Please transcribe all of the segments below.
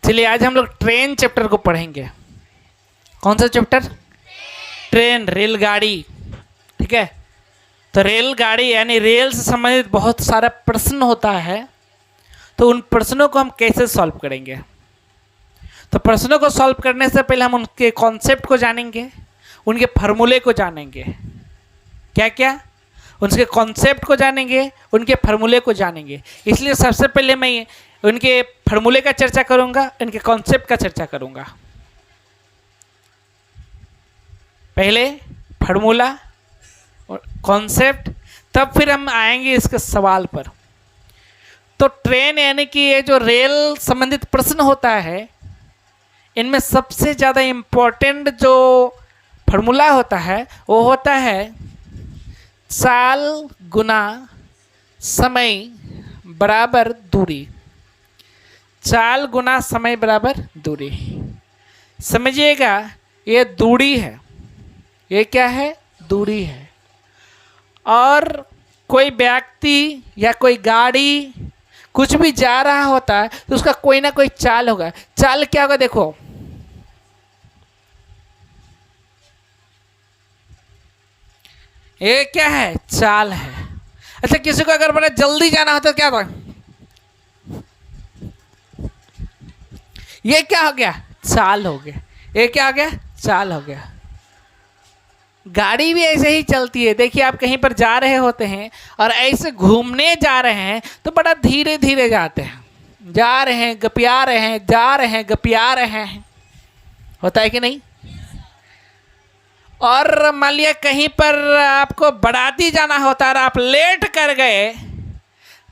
चलिए आज हम लोग ट्रेन चैप्टर को पढ़ेंगे। कौन सा चैप्टर? ट्रेन, रेलगाड़ी। ठीक है, तो रेलगाड़ी यानी रेल से संबंधित बहुत सारा प्रश्न होता है, तो उन प्रश्नों को हम कैसे सॉल्व करेंगे। तो प्रश्नों को सॉल्व करने से पहले हम उनके कॉन्सेप्ट को जानेंगे, उनके फार्मूले को जानेंगे। क्या क्या? उनके कॉन्सेप्ट को जानेंगे, उनके फार्मूले को जानेंगे। इसलिए सबसे पहले मैं उनके फार्मूले का चर्चा करूंगा, उनके कॉन्सेप्ट का चर्चा करूंगा। पहले फार्मूला और कॉन्सेप्ट, तब फिर हम आएंगे इसके सवाल पर। तो ट्रेन यानी कि ये जो रेल संबंधित प्रश्न होता है, इनमें सबसे ज़्यादा इम्पोर्टेंट जो फार्मूला होता है वो होता है चाल गुना समय बराबर दूरी। चाल गुना समय बराबर दूरी। समझिएगा, ये दूरी है। ये क्या है? दूरी है। और कोई व्यक्ति या कोई गाड़ी कुछ भी जा रहा होता है तो उसका कोई ना कोई चाल होगा। चाल क्या होगा? देखो, ये क्या है? चाल है। अच्छा, किसी को अगर बड़ा जल्दी जाना हो तो क्या होगा? ये क्या हो गया? चाल हो गया। ये क्या हो गया? चाल हो गया। गाड़ी भी ऐसे ही चलती है। देखिए, आप कहीं पर जा रहे होते हैं और ऐसे घूमने जा रहे हैं तो बड़ा धीरे धीरे जाते हैं, जा रहे हैं गपिया रहे हैं, जा रहे हैं गपिया रहे हैं। होता है कि नहीं? और मान लिया कहीं पर आपको बाराती जाना होता है और आप लेट कर गए,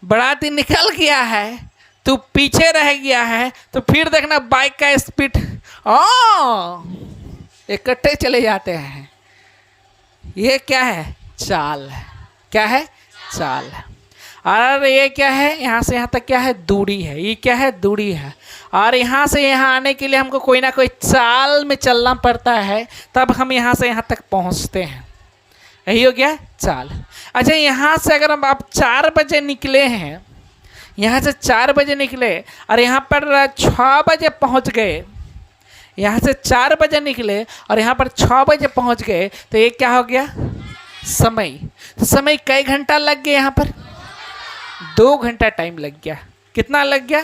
बाराती निकल गया है तो पीछे रह गया है, तो फिर देखना बाइक का स्पीड इकट्ठे चले जाते हैं। ये क्या है? चाल है। क्या है? चाल है। और ये क्या है? यहाँ से यहाँ तक क्या है? दूरी है। ये क्या है? दूरी है। और यहाँ से यहाँ आने के लिए हमको कोई ना कोई चाल में चलना पड़ता है, तब हम यहाँ से यहाँ तक पहुँचते हैं। यही हो गया चाल। अच्छा, यहाँ से अगर हम आप 4 बजे निकले हैं, यहाँ से 4 बजे निकले और यहाँ पर 6 बजे पहुँच गए, यहाँ से 4 बजे निकले और यहाँ पर 6 बजे पहुँच गए, तो ये क्या हो गया? समय। तो समय कई घंटा लग गया? यहाँ पर 2 घंटा टाइम लग गया। कितना लग गया?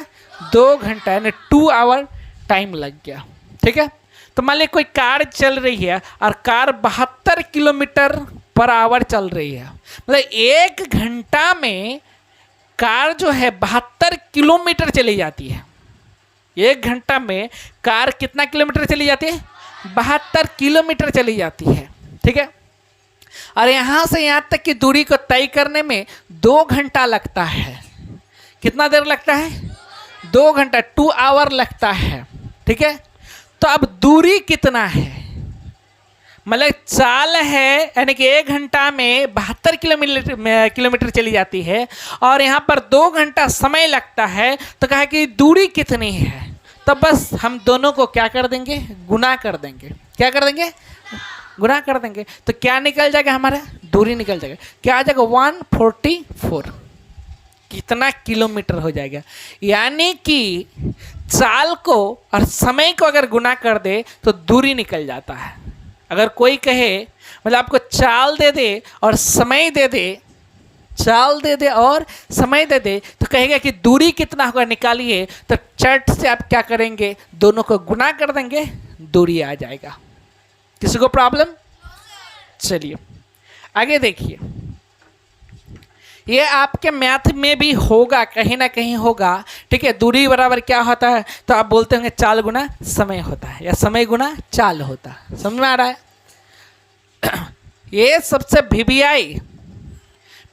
2 घंटा, यानी 2 आवर टाइम लग गया। ठीक है, तो मान लीजिए कोई कार चल रही है और कार 72 किलोमीटर पर आवर चल रही है। मतलब 1 घंटा में कार जो है 72 किलोमीटर चली जाती है। 1 घंटा में कार कितना किलोमीटर चली जाती है? 72 किलोमीटर चली जाती है। ठीक है, और यहाँ से यहाँ तक की दूरी को तय करने में 2 घंटा लगता है। कितना देर लगता है? 2 घंटा, 2 आवर लगता है। ठीक है, तो अब दूरी कितना है? मतलब चाल है, यानी कि 1 घंटा में 72 किलोमीटर चली जाती है और यहाँ पर 2 घंटा समय लगता है। तो कहा कि दूरी कितनी है? तो बस हम दोनों को क्या कर देंगे? गुना कर देंगे। क्या कर देंगे? गुना कर देंगे। तो क्या निकल जाएगा? हमारा दूरी निकल जाएगा। क्या आ जाएगा? 144। कितना किलोमीटर हो जाएगा? यानी कि चाल को और समय को अगर गुना कर दे तो दूरी निकल जाता है। अगर कोई कहे, मतलब आपको चाल दे दे और समय दे दे, चाल दे दे और समय दे दे, तो कहेगा कि दूरी कितना होगा निकालिए, तो चट से आप क्या करेंगे? दोनों को गुना कर देंगे, दूरी आ जाएगा। किसी को प्रॉब्लम? चलिए आगे देखिए, ये आपके मैथ में भी होगा, कहीं ना कहीं होगा। ठीक है, दूरी बराबर क्या होता है? तो आप बोलते होंगे चाल गुना समय होता है, या समय गुना चाल होता है। समझ में आ रहा है? ये सबसे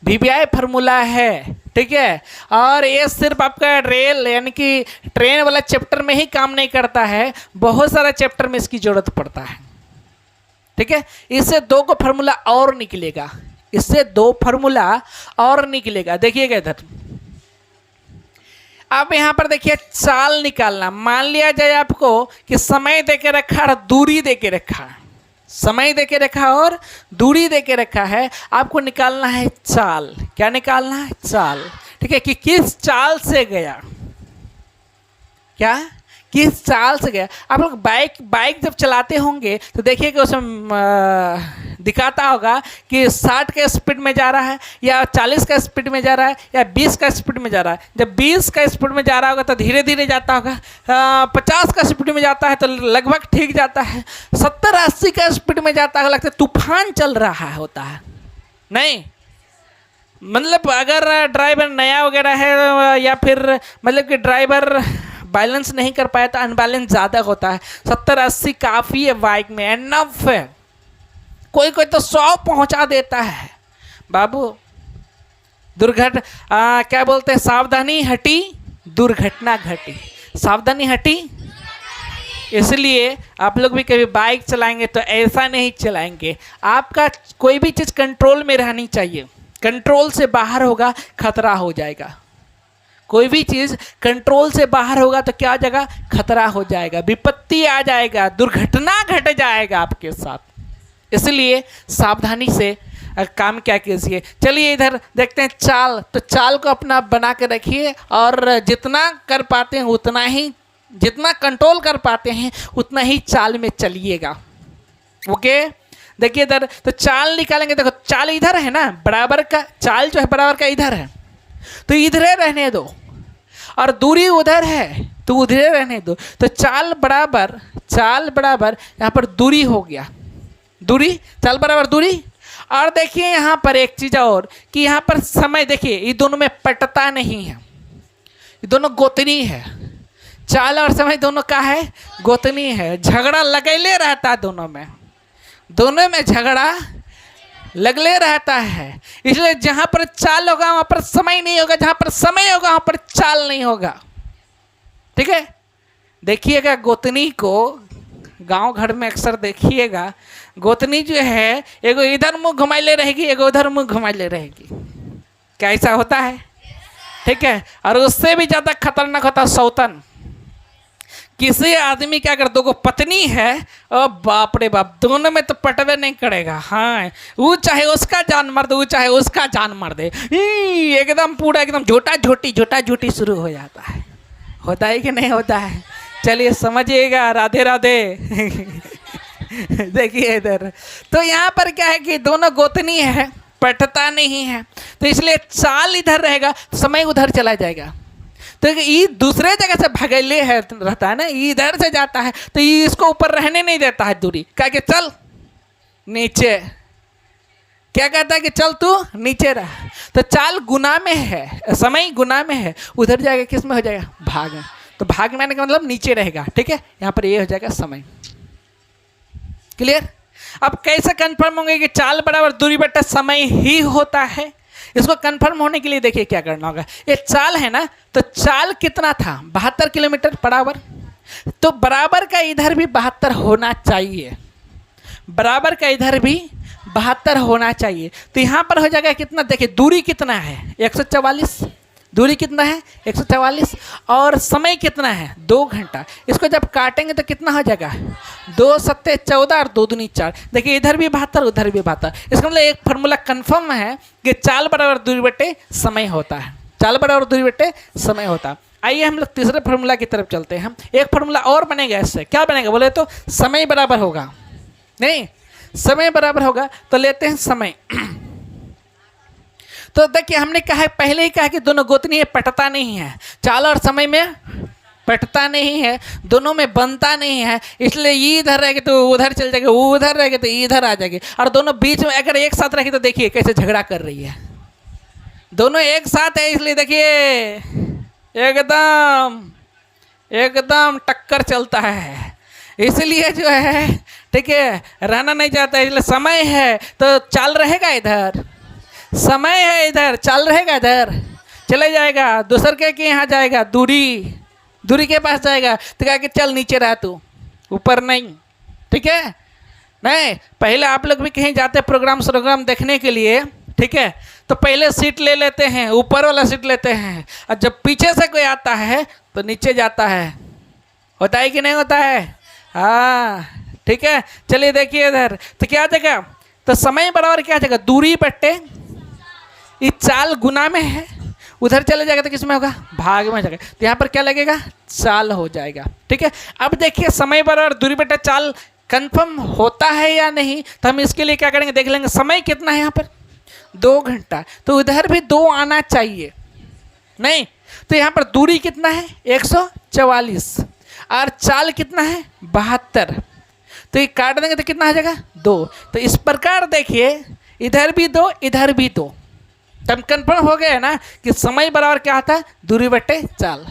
वीवीआई फार्मूला है। ठीक है, और ये सिर्फ आपका रेल यानी कि ट्रेन वाला चैप्टर में ही काम नहीं करता है, बहुत सारा चैप्टर में इसकी जरूरत पड़ता है। ठीक है, इससे 2 को फार्मूला और निकलेगा, इससे 2 फार्मूला और निकलेगा। देखिएगा इधर, अब यहाँ पर देखिए चाल निकालना। मान लिया जाए आपको कि समय दे के रखा और दूरी दे के रखा, समय दे के रखा और दूरी दे के रखा है। आपको निकालना है चाल। क्या निकालना है? चाल। ठीक है, कि किस चाल से गया। क्या? किस चाल से गया। आप लोग बाइक जब चलाते होंगे तो देखिए कि उसमें दिखाता होगा कि 60 के स्पीड में जा रहा है या 40 का स्पीड में जा रहा है या 20 का स्पीड में जा रहा है। जब 20 का स्पीड में जा रहा होगा तो धीरे धीरे जाता होगा, 50 का स्पीड में जाता है तो लगभग ठीक जाता है, 70-80 का स्पीड में जाता है लगता है तूफान चल रहा होता है। नहीं मतलब अगर ड्राइवर नया वगैरह है या फिर मतलब कि ड्राइवर बैलेंस नहीं कर पाया तो अनबैलेंस ज़्यादा होता है। 70-80 काफ़ी है बाइक में, एनफ है। कोई कोई तो 100 पहुंचा देता है बाबू। क्या बोलते हैं, सावधानी हटी दुर्घटना घटी। सावधानी हटी, इसलिए आप लोग भी कभी बाइक चलाएंगे तो ऐसा नहीं चलाएंगे। आपका कोई भी चीज़ कंट्रोल में रहनी चाहिए, कंट्रोल से बाहर होगा खतरा हो जाएगा। कोई भी चीज़ कंट्रोल से बाहर होगा तो क्या हो जाएगा, खतरा हो जाएगा, विपत्ति आ जाएगा, दुर्घटना घट जाएगा आपके साथ। इसलिए सावधानी से काम क्या कीजिए। चलिए इधर देखते हैं चाल। तो चाल को अपना बना के रखिए और जितना कर पाते हैं उतना ही, जितना कंट्रोल कर पाते हैं उतना ही चाल में चलिएगा। ओके, देखिए इधर तो चाल निकालेंगे। देखो चाल इधर है ना, बराबर का चाल जो है बराबर का इधर है तो इधर रहने दो, और दूरी उधर है तो उधर रहने दो। तो चाल बराबर यहाँ पर दूरी हो गया, दूरी चाल बराबर दूरी। और देखिए यहाँ पर एक चीज़ और कि यहाँ पर समय, देखिए ये दोनों में पटता नहीं है, ये दोनों गोतनी है। चाल और समय दोनों का है, गोतनी है। झगड़ा लगैले रहता है दोनों में झगड़ा लगले रहता है। इसलिए जहाँ पर चाल होगा वहाँ पर समय नहीं होगा, जहाँ पर समय होगा वहाँ पर चाल नहीं होगा। ठीक है, देखिएगा गोतनी को गांव घर में अक्सर देखिएगा, गोतनी जो है एगो इधर मुंह घुमाइले रहेगी, एगो उधर मुंह घुमाइले रहेगी। क्या ऐसा होता है? ठीक है, और उससे भी ज़्यादा खतरनाक होता है सौतन। किसी आदमी क्या कर, दो को पत्नी है, ओ बाप रे बाप, दोनों में तो पटवे नहीं करेगा। हाँ, वो चाहे उसका जान मार दे, वो चाहे उसका जान मार दे, एकदम पूरा एकदम झोटा झोटी शुरू हो जाता है। होता है कि नहीं होता है? चलिए समझिएगा, राधे राधे। देखिए इधर तो यहाँ पर क्या है कि दोनों गोतनी है, पटता नहीं है, तो इसलिए चाल इधर रहेगा, समय उधर चला जाएगा। तो ये दूसरे जगह से भगैले है रहता है ना, इधर से जाता है तो ये इसको ऊपर रहने नहीं देता है दूरी, क्या कि चल नीचे, क्या कहता है कि चल तू नीचे रह। तो चाल गुना में है, समय गुना में है, उधर जाएगा किस में हो जाएगा, भाग में। तो भाग में आने का मतलब नीचे रहेगा। ठीक है, यहाँ पर ये हो जाएगा समय। क्लियर? अब कैसे कंफर्म होंगे कि चाल बराबर दूरी बटा समय ही होता है? इसको कंफर्म होने के लिए देखिए क्या करना होगा। ये चाल है ना, तो चाल कितना था, 72 किलोमीटर बराबर। तो बराबर का इधर भी 72 होना चाहिए, बराबर का इधर भी 72 होना चाहिए। तो यहाँ पर हो जाएगा कितना, देखिए दूरी कितना है 144, दूरी कितना है 144, और समय कितना है 2 घंटा। इसको जब काटेंगे तो कितना हो जाएगा, 2 सत्ते 14 और 2 दूनी 4। देखिए इधर भी 72 उधर भी 72। इसका मतलब एक फार्मूला कंफर्म है कि चाल बराबर दूरी बटे समय होता है, चाल बराबर दूरी बटे समय होता है। आइए हम लोग तीसरे फार्मूला की तरफ चलते हैं। एक फार्मूला और बनेगा, इससे क्या बनेगा बोले तो समय बराबर होगा, नहीं समय बराबर होगा। तो लेते हैं समय। तो देखिए हमने कहा है, पहले ही कहा कि दोनों गोतनी है, पटता नहीं है। चाल और समय में पटता नहीं है, दोनों में बनता नहीं है, इसलिए ये इधर रहेगी तो उधर चल जाएगी, वो उधर रहेगी तो इधर आ जाएगी। और दोनों बीच में अगर एक साथ रहेगी तो देखिए कैसे झगड़ा कर रही है, दोनों एक साथ है, इसलिए देखिए एकदम टक्कर चलता है। इसलिए जो है ठीक है, रहना नहीं चाहता, इसलिए समय है तो चाल रहेगा इधर, समय है इधर, चाल रहेगा इधर, चले जाएगा दूसर के यहाँ जाएगा, दूरी के पास जाएगा तो कहा कि चल नीचे रह तू, ऊपर नहीं। ठीक है, नहीं पहले आप लोग भी कहीं जाते प्रोग्राम देखने के लिए, ठीक है, तो पहले सीट ले लेते हैं, ऊपर वाला सीट लेते हैं, और जब पीछे से कोई आता है तो नीचे जाता है। होता है कि नहीं होता है? हाँ ठीक है, चलिए देखिए इधर तो क्या जगह, तो समय बराबर क्या जगह, दूरी बट्टे ये चाल गुना में है, उधर चले जाएगा तो किस में होगा, भाग में जाएगा, तो यहाँ पर क्या लगेगा, चाल हो जाएगा। ठीक है, अब देखिए समय बराबर दूरी बटा चाल कंफर्म होता है या नहीं, तो हम इसके लिए क्या करेंगे, देख लेंगे समय कितना है यहाँ पर 2 घंटा, तो उधर भी 2 आना चाहिए नहीं, तो यहाँ पर दूरी कितना है 144 और चाल कितना है 72, तो ये काट देंगे तो कितना आ जाएगा 2। तो इस प्रकार देखिए इधर भी 2 इधर भी 2, तब कंफर्म हो गया ना कि समय बराबर क्या आता है, दूरी बट्टे चाल,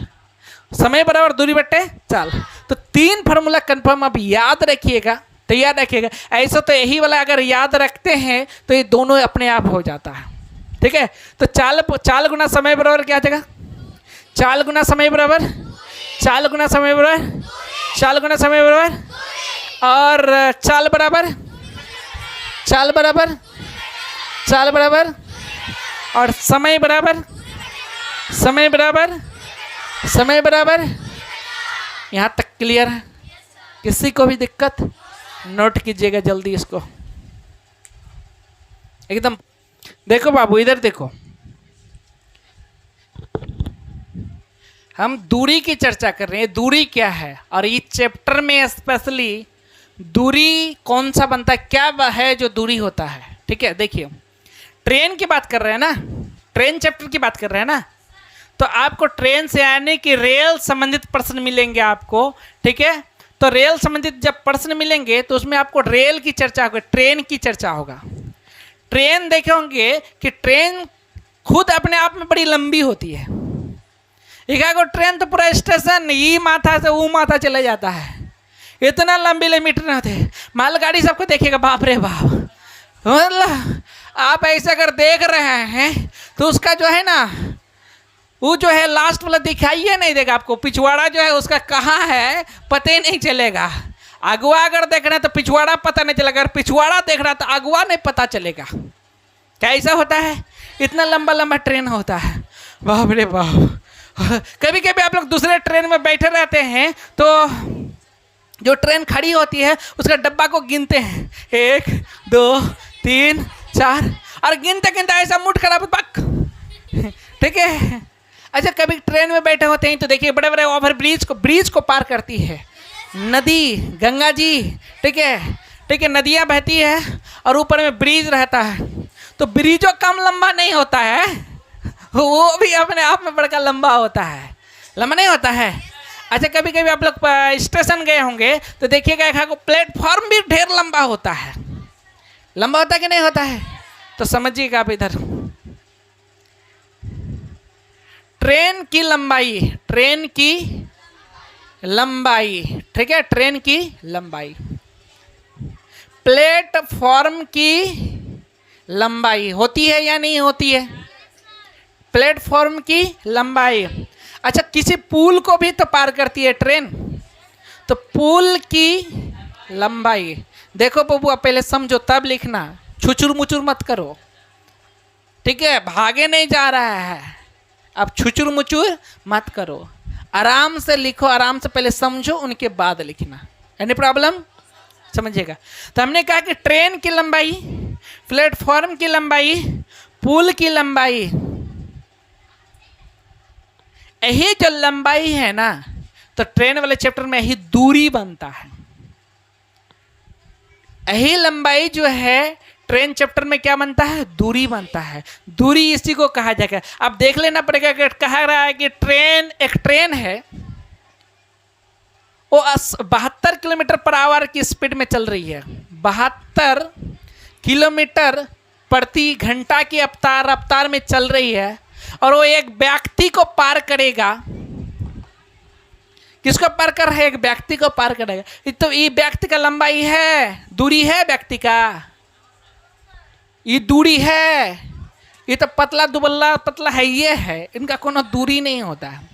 समय बराबर दूरी बट्टे चाल। तो 3 फार्मूला कंफर्म अब याद रखिएगा, तो याद रखिएगा, ऐसा तो यही वाला अगर याद रखते हैं तो ये दोनों अपने आप हो जाता है। ठीक है, तो चाल गुना समय बराबर क्या आ जाएगा, चाल गुना समय बराबर, चाल गुना समय बराबर, चाल गुना समय बराबर, और चाल बराबर, चाल बराबर, चाल बराबर, और समय बराबर, समय बराबर, समय बराबर। यहाँ तक क्लियर है? किसी को भी दिक्कत, नोट कीजिएगा जल्दी इसको एकदम। देखो बाबू इधर देखो, हम दूरी की चर्चा कर रहे हैं, दूरी क्या है, और इस चैप्टर में स्पेशली दूरी कौन सा बनता है, क्या है जो दूरी होता है। ठीक है, देखिए ट्रेन की बात कर रहे हैं ना, ट्रेन चैप्टर की बात कर रहे हैं ना, तो आपको ट्रेन से आने की रेल संबंधित प्रश्न मिलेंगे आपको। ठीक है, तो रेल संबंधित जब प्रश्न मिलेंगे तो उसमें आपको रेल की चर्चा होगी, ट्रेन की चर्चा होगा। ट्रेन देखे होंगे कि ट्रेन खुद अपने आप में बड़ी लंबी होती है, एक ट्रेन तो पूरा स्टेशन ई माथा से वो माथा चला जाता है, इतना लंबी लंबी ट्रेन होती है। मालगाड़ी सबको देखिएगा, बाप रे बाप, मतलब आप ऐसे अगर देख रहे हैं तो उसका जो है ना, वो जो है लास्ट वाला दिखाइए नहीं देगा आपको, पिछवाड़ा जो है उसका कहाँ है पता ही नहीं चलेगा। अगुआ अगर देख रहे हैं तो पिछवाड़ा पता नहीं चलेगा, अगर पिछवाड़ा देख रहा है तो अगुआ नहीं पता चलेगा। क्या ऐसा होता है, इतना लंबा लंबा ट्रेन होता है, बाप रे बाप। कभी कभी आप लोग दूसरे ट्रेन में बैठे रहते हैं तो जो ट्रेन खड़ी होती है उसका डब्बा को गिनते हैं, 1 2 3 4, और गिनते गिनते ऐसा मुठ खराब पक। ठीक है, अच्छा कभी ट्रेन में बैठे होते हैं तो देखिए बड़े बड़े ओवर ब्रिज को पार करती है नदी, गंगा जी। ठीक है, ठीक है, नदियाँ बहती है और ऊपर में ब्रिज रहता है, तो ब्रिजों कम लंबा नहीं होता है, वो भी अपने आप में बड़ा लंबा होता है, लंबा नहीं होता है। अच्छा कभी कभी आप लोग स्टेशन गए होंगे तो देखिएगा प्लेटफॉर्म भी ढेर लंबा होता है, लंबा होता है कि नहीं होता है, तो समझिएगा आप इधर ट्रेन की लंबाई, ट्रेन की लंबाई, ठीक है, ट्रेन की लंबाई, प्लेटफॉर्म की लंबाई होती है या नहीं होती है, प्लेटफॉर्म की लंबाई। अच्छा किसी पुल को भी तो पार करती है ट्रेन, तो पुल की लंबाई। देखो बबुआ पहले समझो तब लिखना, छुचुर मुचुर मत करो। ठीक है, भागे नहीं जा रहा है, अब छुचुर मुचुर मत करो, आराम से लिखो, आराम से पहले समझो उनके बाद लिखना। एनी प्रॉब्लम, समझिएगा। तो हमने कहा कि ट्रेन की लंबाई, प्लेटफॉर्म की लंबाई, पुल की लंबाई, यही जो लंबाई है ना, तो ट्रेन वाले चैप्टर में यही दूरी बनता है। यही लंबाई जो है ट्रेन चैप्टर में क्या बनता है, दूरी बनता है। दूरी इसी को कहा जाएगा। अब देख लेना पड़ेगा कि कहा रहा है कि ट्रेन, एक ट्रेन है वो 72 किलोमीटर पर आवर की स्पीड में चल रही है, 72 किलोमीटर प्रति घंटा की रफ्तार में चल रही है, और वो एक व्यक्ति को पार करेगा। किसको पार कर रहा है, एक व्यक्ति को पार करेगा। तो ये व्यक्ति का लंबाई है, दूरी है व्यक्ति का, ये दूरी है। ये तो पतला दुबला पतला है, ये है, इनका कोनो दूरी नहीं होता है।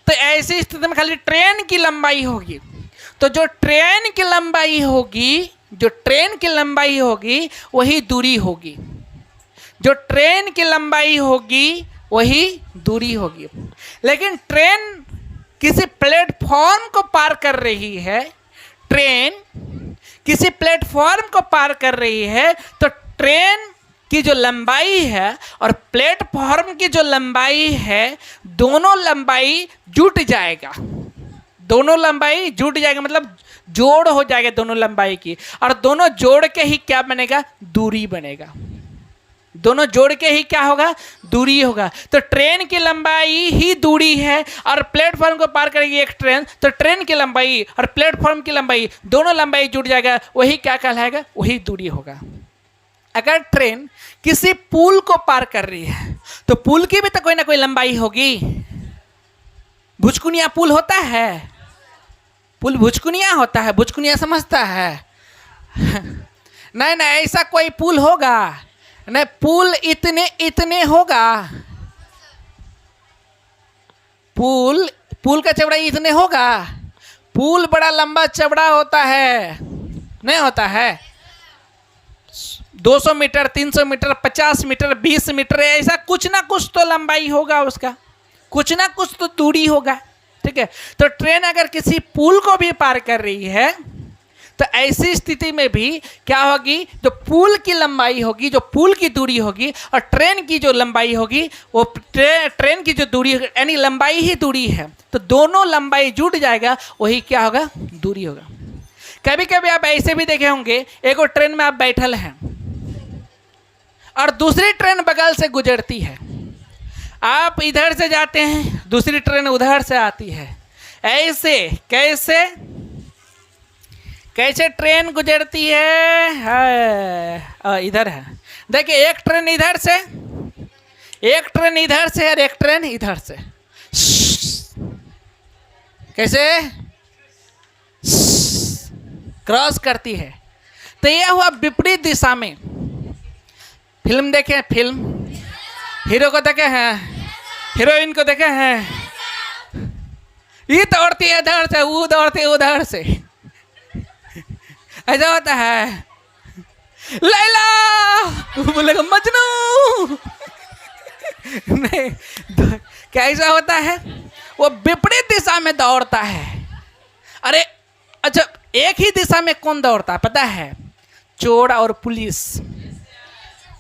तो ऐसी स्थिति में खाली ट्रेन की लंबाई होगी। तो जो ट्रेन की लंबाई होगी, जो ट्रेन की लंबाई होगी वही दूरी होगी, जो ट्रेन की लंबाई होगी वही दूरी होगी। लेकिन ट्रेन किसी प्लेटफॉर्म को पार कर रही है, ट्रेन किसी प्लेटफॉर्म को पार कर रही है, तो ट्रेन की जो लंबाई है और प्लेटफॉर्म की जो लंबाई है, दोनों लंबाई जुट जाएगा। दोनों लंबाई जुट जाएगा मतलब जोड़ हो जाएगा दोनों लंबाई की, और दोनों जोड़ के ही क्या बनेगा? दूरी बनेगा। दोनों जोड़ के ही क्या होगा? दूरी होगा। तो ट्रेन की लंबाई ही दूरी है, और प्लेटफॉर्म को पार करेगी एक ट्रेन, तो ट्रेन की लंबाई और प्लेटफॉर्म की लंबाई, दोनों लंबाई जुड़ जाएगा, वही क्या कहलाएगा? वही दूरी होगा। अगर ट्रेन किसी पुल को पार कर रही है तो पुल की भी तो कोई ना कोई लंबाई होगी। भुजकुनिया पुल होता है, पुल भुजकुनिया होता है, भुजकुनिया समझता है? नहीं नहीं, ऐसा कोई पुल होगा नहीं, पुल इतने इतने होगा। पुल का चौड़ाई इतने होगा? पुल बड़ा लंबा चौड़ा होता है, नहीं होता है? 200 मीटर, 300 मीटर, 50 मीटर, 20 मीटर, ऐसा कुछ ना कुछ तो लंबाई होगा उसका, कुछ ना कुछ तो दूरी होगा। ठीक है, तो ट्रेन अगर किसी पुल को भी पार कर रही है तो ऐसी स्थिति में भी क्या होगी? जो पुल की लंबाई होगी, जो पुल की दूरी होगी, और ट्रेन की जो लंबाई होगी, वो ट्रेन की जो दूरी यानी लंबाई ही दूरी है, तो दोनों लंबाई जुट जाएगा, वही क्या होगा? दूरी होगा। कभी कभी आप ऐसे भी देखे होंगे, एक और ट्रेन में आप बैठल हैं और दूसरी ट्रेन बगल से गुजरती है, आप इधर से जाते हैं, दूसरी ट्रेन उधर से आती है। ऐसे कैसे कैसे ट्रेन गुजरती है? इधर है, देखिए, एक ट्रेन इधर से, एक ट्रेन इधर से और एक ट्रेन इधर से। कैसे क्रॉस करती है? तो यह हुआ विपरीत दिशा में। फिल्म देखे, फिल्म हीरो को देखे हैं, हीरोइन को देखे हैं, ये दौड़ती है इधर से, वो दौड़ती है उधर से, ऐसा होता है। लैला बोलेगा मजनू। नहीं, कैसा होता है? वो विपरीत दिशा में दौड़ता है। अरे अच्छा, एक ही दिशा में कौन दौड़ता है पता है? चोर और पुलिस।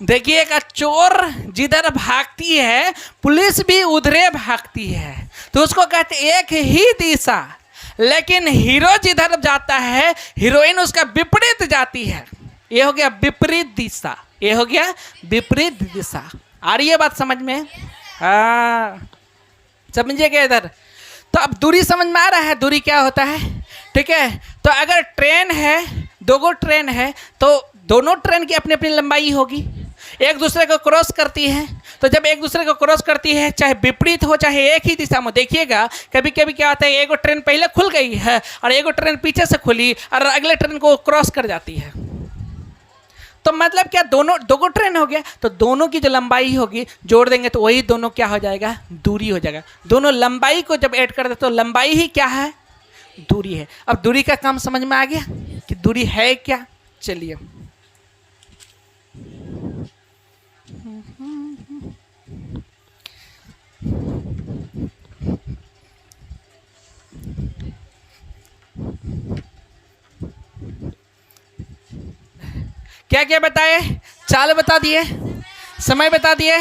देखिएगा, चोर जिधर भागती है पुलिस भी उधरे भागती है, तो उसको कहते एक ही दिशा। लेकिन हीरो जिधर जाता है, हीरोइन उसका विपरीत जाती है। ये हो गया विपरीत दिशा, ये हो गया विपरीत दिशा। आ रही है बात समझ में? हाँ, समझिएगा इधर। तो अब दूरी समझ में आ रहा है, दूरी क्या होता है? ठीक है, तो अगर ट्रेन है, दो ट्रेन है, तो दोनों ट्रेन की अपनी अपनी लंबाई होगी, एक दूसरे को क्रॉस करती है। तो जब एक दूसरे को क्रॉस करती है, चाहे विपरीत हो चाहे एक ही दिशा में, देखिएगा कभी कभी क्या होता है, एक ट्रेन पहले खुल गई है और एक ट्रेन पीछे से खुली और अगले ट्रेन को क्रॉस कर जाती है। तो मतलब क्या, दो ट्रेन हो गया, तो दोनों की जो लंबाई होगी जोड़ देंगे तो वही दोनों क्या हो जाएगा? दूरी हो जाएगा। दोनों लंबाई को जब ऐड कर दे तो लंबाई ही क्या है? दूरी है। अब दूरी का काम समझ में आ गया कि दूरी है क्या? चलिए, क्या क्या बताए? चाल बता दिए, समय बता दिए,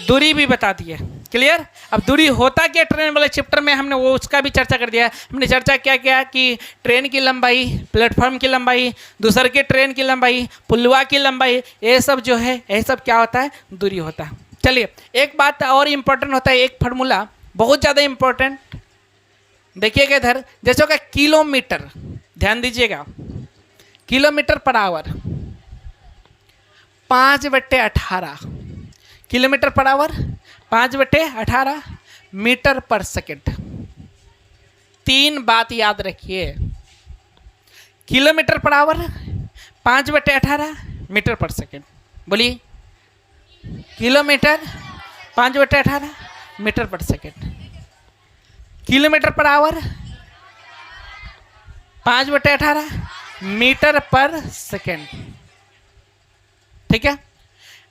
दूरी भी बता दिए। क्लियर? अब दूरी होता क्या ट्रेन वाले चैप्टर में हमने वो उसका भी चर्चा कर दिया। हमने चर्चा क्या किया कि ट्रेन की लंबाई, प्लेटफॉर्म की लंबाई, दूसरे के ट्रेन की लंबाई, पुलवा की लंबाई, ये सब जो है, ये सब क्या होता है? दूरी होता है। चलिए, एक बात और इम्पोर्टेंट होता है, एक फार्मूला बहुत ज़्यादा इम्पोर्टेंट। देखिएगा इधर, जैसे होगा किलोमीटर, ध्यान दीजिएगा, kilometre per hour 5/18, kilometre per hour 5/18 metre per second. 3 बात याद रखिए, kilometre per hour 5/18 metre per second. बोलिए, kilometre 5/18 metre per second, kilometre per hour 5/18 metre per second. ठीक है,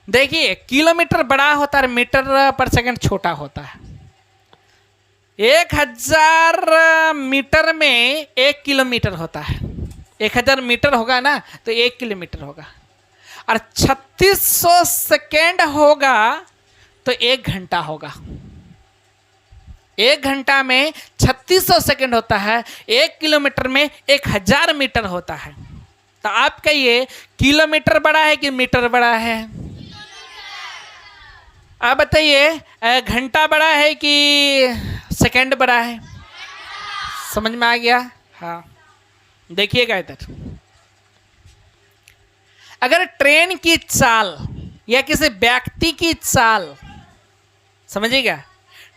देखिए, किलोमीटर बड़ा होता है, मीटर पर सेकंड छोटा होता है। 1000 मीटर में 1 किलोमीटर होता है। 1000 मीटर होगा ना, तो 1 किलोमीटर होगा। और 3600 सेकेंड होगा तो 1 घंटा होगा। 1 घंटा में 3600 सेकेंड होता है, 1 किलोमीटर में 1000 मीटर होता है। तो आप कहिए किलोमीटर बड़ा है कि मीटर बड़ा है? आप बताइए घंटा बड़ा है कि सेकंड बड़ा है? समझ में आ गया? हाँ, देखिएगा इधर। अगर ट्रेन की चाल या किसी व्यक्ति की चाल, समझिएगा,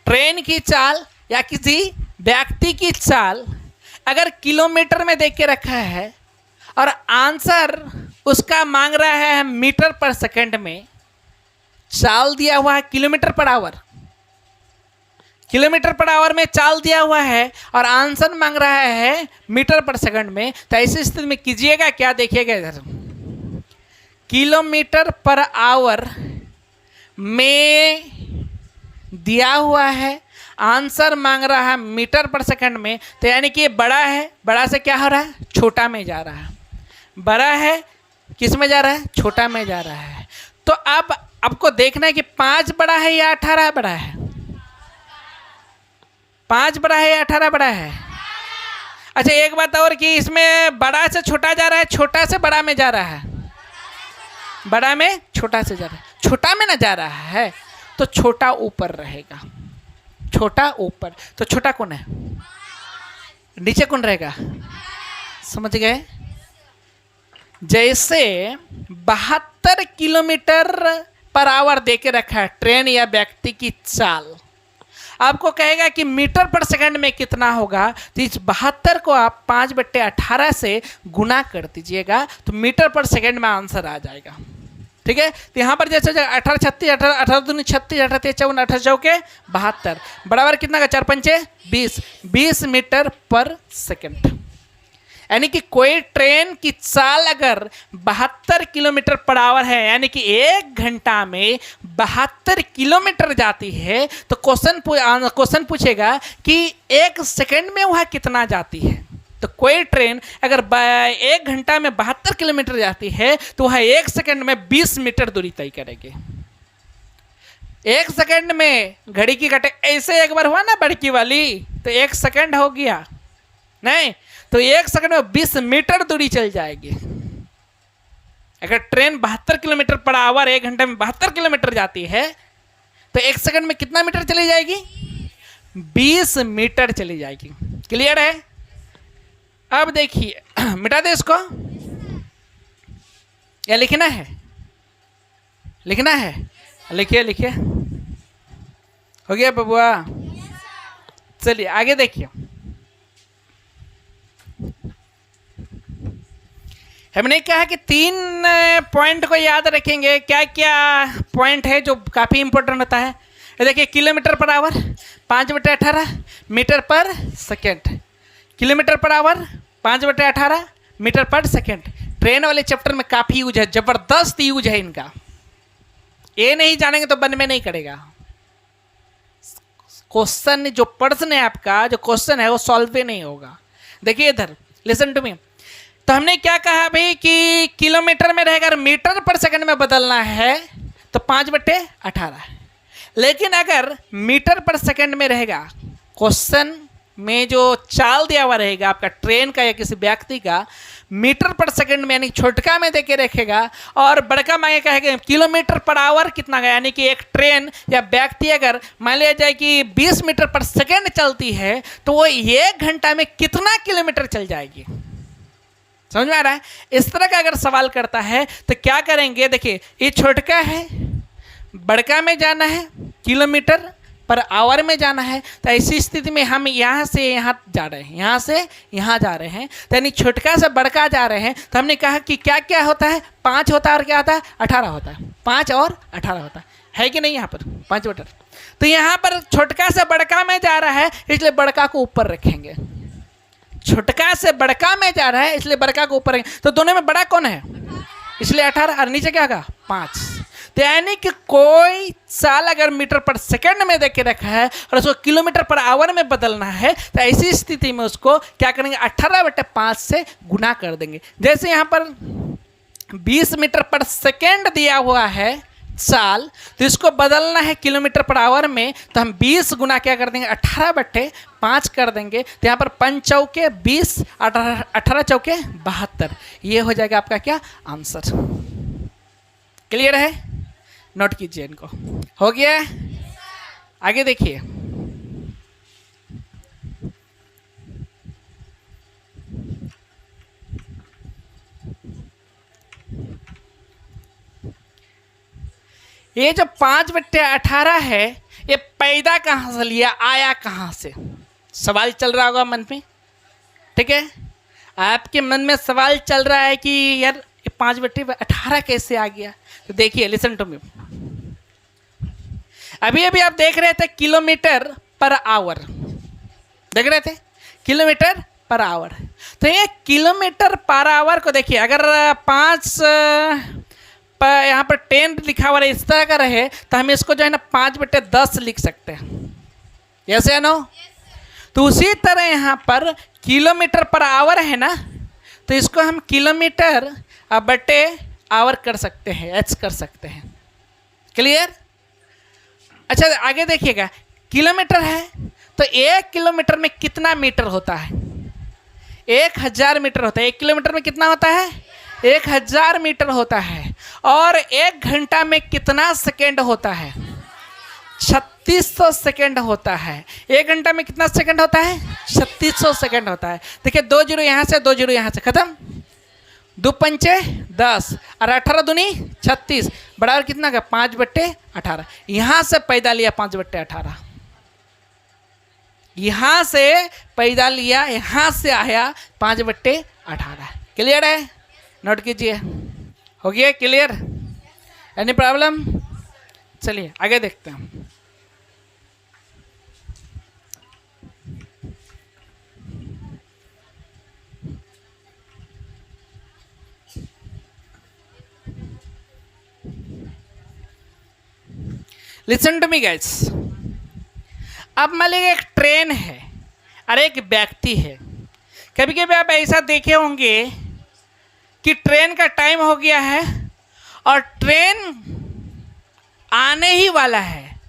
ट्रेन की चाल या किसी व्यक्ति की चाल अगर किलोमीटर में देख के रखा है और आंसर उसका मांग रहा है मीटर पर सेकंड में, चाल दिया हुआ है kilometre per our, kilometre per our में चाल दिया हुआ है और आंसर मांग रहा है मीटर पर सेकंड में, तो ऐसी स्थिति में कीजिएगा क्या? देखिएगा इधर, किलोमीटर पर आवर में दिया हुआ है, आंसर मांग रहा है मीटर पर सेकंड में, तो यानी कि ये बड़ा है, बड़ा से क्या हो रहा है? छोटा में जा रहा है। बड़ा है किस में जा रहा है? छोटा में जा रहा है। तो अब आपको देखना है कि 5 बड़ा है या 18 बड़ा है? 5 बड़ा है या 18 बड़ा है? अच्छा, एक बात और कि इसमें बड़ा से छोटा जा रहा है, छोटा से बड़ा में जा रहा है, बड़ा में छोटा से जा रहा है, छोटा में ना जा रहा है, तो छोटा ऊपर रहेगा, छोटा ऊपर। तो छोटा कौन है? नीचे कौन रहेगा? समझ गए? जैसे 72 किलोमीटर पर आवर देके रखा है ट्रेन या व्यक्ति की चाल, आपको कहेगा कि मीटर पर सेकंड में कितना होगा, तो इस 72 को आप 5/18 से गुना कर दीजिएगा तो मीटर पर सेकंड में आंसर आ जाएगा। ठीक है, तो यहाँ पर जैसे 18 36 18 दूनी 36 18 53 18 चौके 72 बराबर कितना का? 4 पंचे 20 मीटर पर सेकंड। यानी कि कोई ट्रेन की चाल अगर 72 किलोमीटर पर आवर है, यानी कि 1 घंटा में 72 किलोमीटर जाती है, तो क्वेश्चन पूछेगा कि 1 सेकंड में वह कितना जाती है। तो कोई ट्रेन अगर 1 घंटा में 72 किलोमीटर जाती है तो वह 1 सेकंड में 20 मीटर दूरी तय करेगी। 1 सेकंड में घड़ी की घटे ऐसे एक बार हुआ ना बड़की वाली, तो 1 सेकंड हो गया नहीं, तो 1 सेकंड में 20 मीटर दूरी चल जाएगी। अगर ट्रेन 72 किलोमीटर पर आवर 1 घंटे में 72 किलोमीटर जाती है तो 1 सेकंड में कितना मीटर चली जाएगी? 20 मीटर चली जाएगी। क्लियर है? अब देखिए, मिटा दे इसको या लिखना है? लिखना है, लिखिए लिखिए। हो गया बबुआ? चलिए आगे देखिए। हमने कहा कि 3 पॉइंट को याद रखेंगे। क्या क्या पॉइंट है जो काफ़ी इंपॉर्टेंट होता है? देखिए, kilometre per hour 5/18 metre per second, kilometre per hour 5/18 metre per second. Train वाले चैप्टर में काफ़ी यूज है, ज़बरदस्त यूज है इनका। ये नहीं जानेंगे तो बन में नहीं करेगा। क्वेश्चन जो प्रश्न है आपका, जो क्वेश्चन है वो सॉल्व ही नहीं होगा। देखिए इधर, लिसन टू मी। तो हमने क्या कहा भाई कि किलोमीटर में रहेगा, मीटर पर सेकंड में बदलना है तो 5/18। लेकिन अगर मीटर पर सेकंड में रहेगा, क्वेश्चन में जो चाल दिया हुआ रहेगा आपका ट्रेन का या किसी व्यक्ति का, मीटर पर सेकंड में यानी छोटका में देके रखेगा और बड़का मांगे कहेगा किलोमीटर पर आवर कितना गया। यानी कि एक ट्रेन या व्यक्ति अगर मान लिया जाए कि 20 मीटर पर सेकंड चलती है तो वो 1 घंटा में कितना किलोमीटर चल जाएगी। समझ में आ रहा है? इस तरह का अगर सवाल करता है तो क्या करेंगे? देखिए, ये छोटका है, बड़का में जाना है, किलोमीटर पर आवर में जाना है। तो ऐसी स्थिति में हम यहाँ से यहाँ जा रहे हैं, यहाँ से यहाँ जा रहे हैं, तो यानी छोटका से बड़का जा रहे हैं। तो हमने कहा कि क्या क्या होता है? 5 होता है और क्या होता है? 18 होता है। 5 और 18 होता है कि नहीं? यहाँ पर 5/18। तो यहाँ पर छोटका से बड़का में जा रहा है, इसलिए बड़का को ऊपर रखेंगे। छोटका से बड़का में जा रहा है इसलिए बड़का को ऊपर रखेंगे। तो दोनों में बड़ा कौन है? इसलिए 18 और नीचे क्या होगा? 5। तो यानी कि कोई चाल अगर मीटर पर सेकंड में देके रखा है और उसको किलोमीटर पर आवर में बदलना है तो ऐसी स्थिति में उसको क्या करेंगे? 18/5 से गुना कर देंगे। जैसे यहाँ पर 20 मीटर पर सेकेंड दिया हुआ है चाल, तो इसको बदलना है किलोमीटर पर आवर में, तो हम 20 गुना क्या कर देंगे 18/5 कर देंगे। तो यहाँ पर 5 चौके 20, 18 चौके 72, ये हो जाएगा आपका क्या आंसर। क्लियर है? नोट कीजिए इनको। हो गया? आगे देखिए, ये जो 5/18 है, ये पैदा कहाँ से लिया, आया कहाँ से? सवाल चल रहा होगा मन में, ठीक है? आपके मन में सवाल चल रहा है कि यार ये 5/18 कैसे आ गया? तो देखिए, लिसन टू मी। अभी अभी आप देख रहे थे किलोमीटर पर आवर, देख रहे थे किलोमीटर पर आवर। तो ये किलोमीटर पर आवर को देखिए, अगर 5 यहाँ पर 10 लिखा हुआ है, इस तरह का रहे, तो हम इसको जो है ना 5/10 लिख सकते हैं। यस या नो? तो उसी तरह यहाँ पर किलोमीटर पर आवर है ना, तो इसको हम किलोमीटर बटे आवर कर सकते हैं, एच कर सकते हैं। क्लियर? अच्छा, आगे देखिएगा, किलोमीटर है तो 1 किलोमीटर में कितना मीटर होता है? 1000 मीटर होता है। 1 किलोमीटर में कितना होता है? 1000 मीटर होता है। और 1 घंटा में कितना सेकेंड होता है? 3600 सेकेंड होता है। 1 घंटा में कितना सेकेंड होता है? 3600 सेकेंड होता है। देखिए, 2 जीरो यहाँ से, 2 जीरो यहाँ से, खत्म। 2 पंचे 10 और 18 दूनी 36, बराबर कितना का 5/18। यहाँ से पैदा लिया 5/18, यहाँ से पैदा लिया, यहाँ से आया 5/18। क्लियर है? नोट कीजिए। हो गया क्लियर? Any problem? चलिए आगे देखते हैं। Listen to me guys. अब मान लीजिए एक ट्रेन है और एक व्यक्ति है। कभी कभी आप ऐसा देखे होंगे कि ट्रेन का टाइम हो गया है और ट्रेन आने ही वाला है,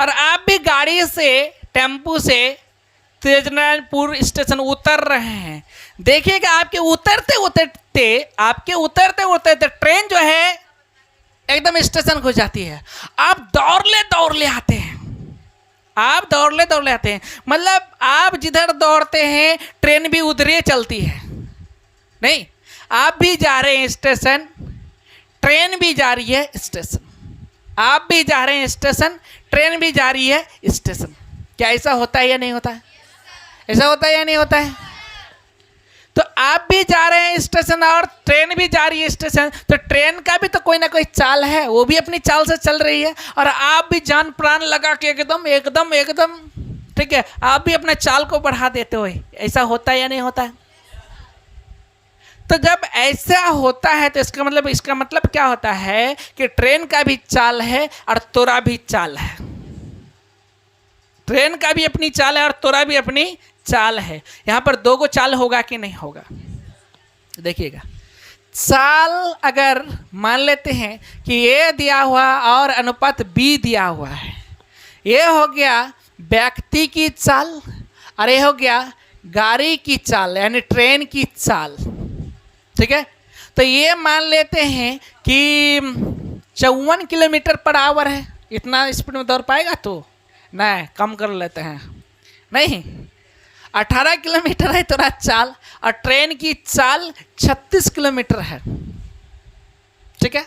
और आप भी गाड़ी से, टेम्पू से तेजनापुर स्टेशन उतर रहे हैं। देखिएगा, आपके उतरते उतरते ट्रेन जो है एकदम स्टेशन खो जाती है। आप दौड़ले आते हैं, आप दौड़ले आते हैं, मतलब आप जिधर दौड़ते हैं ट्रेन भी उधर ही चलती है। नहीं, आप भी जा रहे हैं स्टेशन, ट्रेन भी जा रही है स्टेशन। आप भी जा रहे हैं स्टेशन, ट्रेन भी जा रही है स्टेशन। क्या ऐसा होता है या नहीं होता है? ऐसा होता है या नहीं होता है? तो आप भी जा रहे हैं स्टेशन और ट्रेन भी जा रही है स्टेशन, तो ट्रेन का भी तो कोई ना कोई चाल है, वो भी अपनी चाल से चल रही है, और आप भी जान प्राण लगा के एकदम ठीक है, आप भी अपने चाल को बढ़ा देते हो। ऐसा होता है या नहीं होता है? तो जब ऐसा होता है तो इसका मतलब क्या होता है कि ट्रेन का भी चाल है और तोरा भी चाल है। ट्रेन का भी अपनी चाल है और तोरा भी अपनी चाल है। यहां पर 2 को चाल होगा कि नहीं होगा? देखिएगा, चाल अगर मान लेते हैं कि ए दिया हुआ और अनुपात बी दिया हुआ है, ये हो गया व्यक्ति की चाल और ये हो गया गाड़ी की चाल, यानी ट्रेन की चाल। ठीक है, तो ये मान लेते हैं कि 54 किलोमीटर पर आवर है। इतना स्पीड में दौड़ पाएगा? तो नहीं, कम कर लेते हैं। नहीं, 18 किलोमीटर है तोरा चाल और ट्रेन की चाल 36 किलोमीटर है। ठीक है,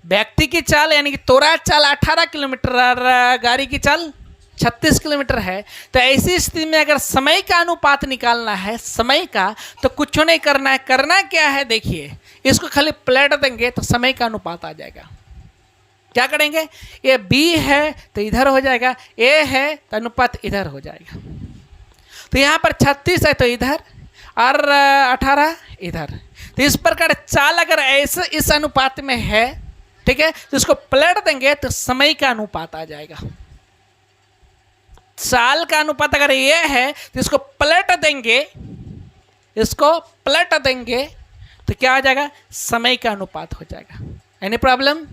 व्यक्ति की चाल यानी कि तोरा चाल 18 किलोमीटर और गाड़ी की चाल 36 किलोमीटर है। तो ऐसी स्थिति में अगर समय का अनुपात निकालना है, समय का, तो कुछ नहीं करना है। करना क्या है, देखिए, इसको खाली पलट देंगे तो समय का अनुपात आ जाएगा। क्या करेंगे? ये बी है तो इधर हो जाएगा, ए है तो अनुपात इधर हो जाएगा। तो यहाँ पर 36 है तो इधर, और 18 इधर। तो इस प्रकार चाल अगर ऐसे इस अनुपात में है, ठीक है, तो इसको पलट देंगे तो समय का अनुपात आ जाएगा। चाल का अनुपात अगर ये है तो इसको पलट देंगे, तो क्या हो जाएगा, समय का अनुपात हो जाएगा। एनी प्रॉब्लम,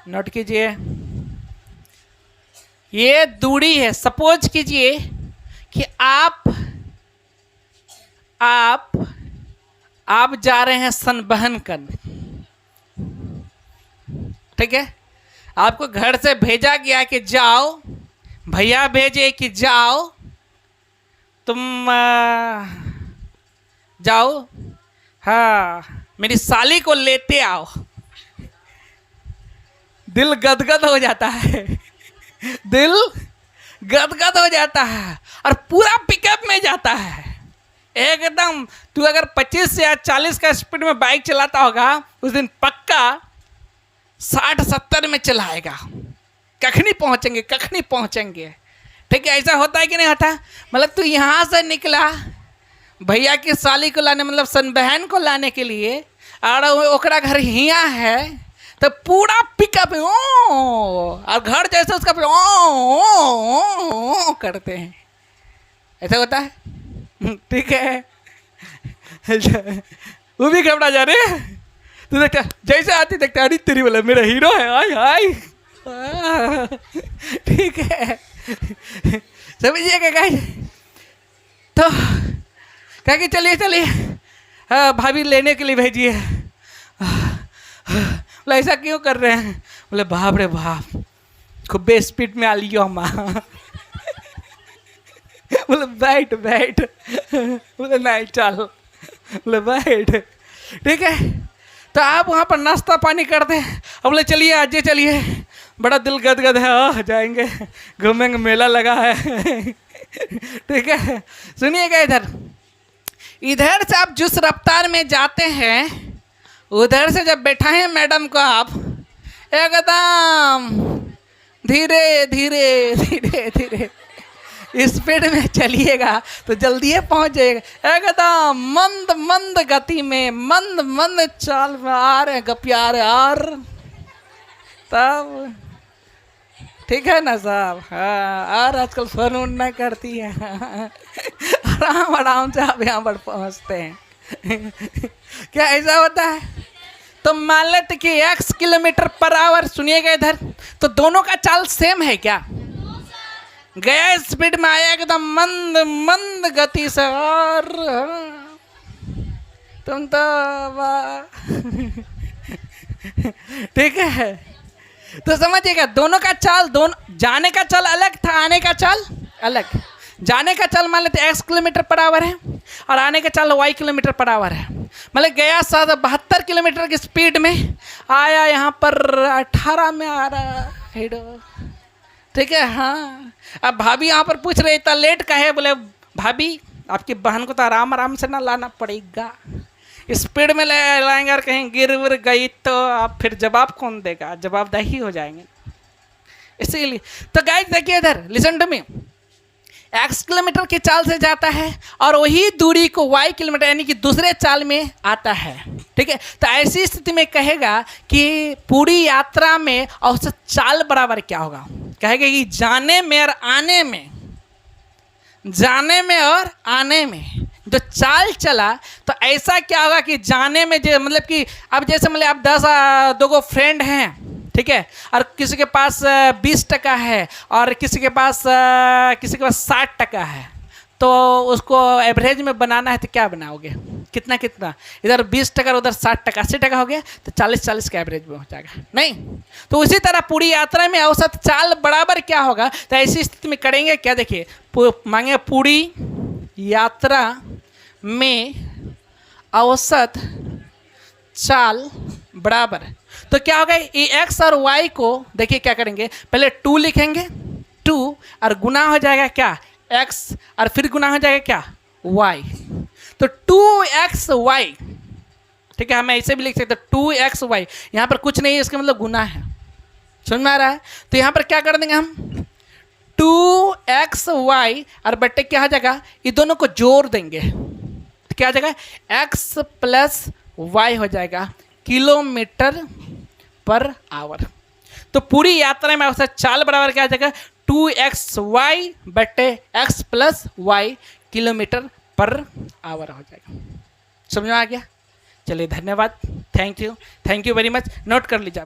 नोट कीजिए। ये दूरी है। सपोज कीजिए कि आप जा रहे हैं संवहन करने, ठीक है। आपको घर से भेजा गया कि जाओ, भैया भेजे कि जाओ, तुम जाओ, हाँ, मेरी साली को लेते आओ। दिल गदगद हो जाता है, दिल गदगद हो जाता है और पूरा पिकअप में जाता है एकदम। तू अगर 25 या 40 का स्पीड में बाइक चलाता होगा, उस दिन पक्का 60-70 में चलाएगा। कखनी पहुंचेंगे, ठीक है। ऐसा होता है कि नहीं होता? मतलब तू यहाँ से निकला भैया की साली को लाने, मतलब संबहन को लाने के लिए, और ओकरा घर हिया है, तो पूरा पिकअप और घर जैसे उसका ओ करते हैं। ऐसा होता है, ठीक है। वो भी घबरा जा रहे हैं। तो देखता जैसे आती देखता, अरे तेरी वाला मेरा हीरो है, आय हाय, ठीक है। समझिएगा गाइस। तो कहा कि चलिए भाभी लेने के लिए भेजिए। बोले ऐसा क्यों कर रहे हैं? बोले बाप रे बाप, खूब स्पीड में आ लियो माँ। बोले बैठ, बोले नहीं चल, बोले बैठ, ठीक है। तो आप वहाँ पर नाश्ता पानी करते हैं। अब बोले चलिए आज चलिए, बड़ा दिल गदगद है, जाएंगे घूमेंगे, मेला लगा है, ठीक है। सुनिएगा, इधर से आप जिस रफ्तार में जाते हैं, उधर से जब बैठा है मैडम को, आप एकदम धीरे धीरे स्पीड में चलिएगा तो जल्दी पहुंच जाएगा। एकदम मंद गति में, मंद चाल में आ रहे हैं प्यार यार, तब ठीक है ना साहब। हाँ, और आजकल फोन उन नहीं करती है, आराम से आप यहाँ पर पहुँचते हैं। क्या ऐसा होता है? तो मान लेते कि x km/h, सुनिएगा इधर, तो दोनों का चाल सेम है क्या? गया स्पीड में, आया एकदम मंद गति से, और तुम तो ठीक है। तो समझिएगा, दोनों का चाल, दोनों जाने का चाल अलग था, आने का चाल अलग। जाने का चाल मान लेते x km/h है और आने का चाल y km/h है। मतलब गया 72 किलोमीटर की स्पीड में, आया यहाँ पर 18 में आ रहा है, ठीक है। हाँ, अब भाभी यहाँ पर पूछ रहे इतना लेट का है? बोले भाभी आपकी बहन को तो आराम से ना लाना पड़ेगा, स्पीड में लाएंगे और कहीं गिर विर गई तो आप फिर जवाब कौन देगा? जवाबदेही हो जाएंगे, इसीलिए। तो गाइस देखिए इधर, listen to me, x kilometre की चाल से जाता है और वही दूरी को y किलोमीटर यानी कि दूसरे चाल में आता है, ठीक है। तो ऐसी स्थिति में कहेगा कि पूरी यात्रा में औसत चाल बराबर क्या होगा? कहेगा कि जाने में और आने में जो चाल चला, तो ऐसा क्या होगा कि जाने में जो मतलब कि अब जैसे मतलब आप 2 फ्रेंड हैं, ठीक है, और किसी के पास 20 टका है और किसी के पास 60 टका है, तो उसको एवरेज में बनाना है तो क्या बनाओगे? कितना इधर 20 टका उधर 60 टका, 80 टका हो गया, तो 40 का एवरेज में हो जाएगा नहीं। तो उसी तरह पूरी यात्रा में औसत चाल बराबर क्या होगा? तो ऐसी स्थिति में करेंगे क्या? देखिए, मांगे पूरी यात्रा में औसत चाल बराबर, तो क्या होगा? ये x और y को देखिए क्या करेंगे, पहले 2 लिखेंगे, 2 और गुना हो जाएगा क्या? x, और फिर गुना हो जाएगा क्या? y। तो 2xy, ठीक है, हम ऐसे भी लिख सकते हैं 2xy। यहाँ पर कुछ नहीं है, इसका मतलब गुना है, समझ में आ रहा है? तो यहाँ पर क्या कर देंगे हम? 2xy और बट्टे क्या हो जाएगा? ये दोनों को जोड़ देंगे, तो क्या हो जाएगा? x + y हो जाएगा km/h। तो पूरी यात्रा में औसत चाल बराबर क्या आ जाएगा? 2xy बटे x + y km/h हो जाएगा। समझ में आ गया? चलिए धन्यवाद, thank you very much. Note कर लीजिए आप।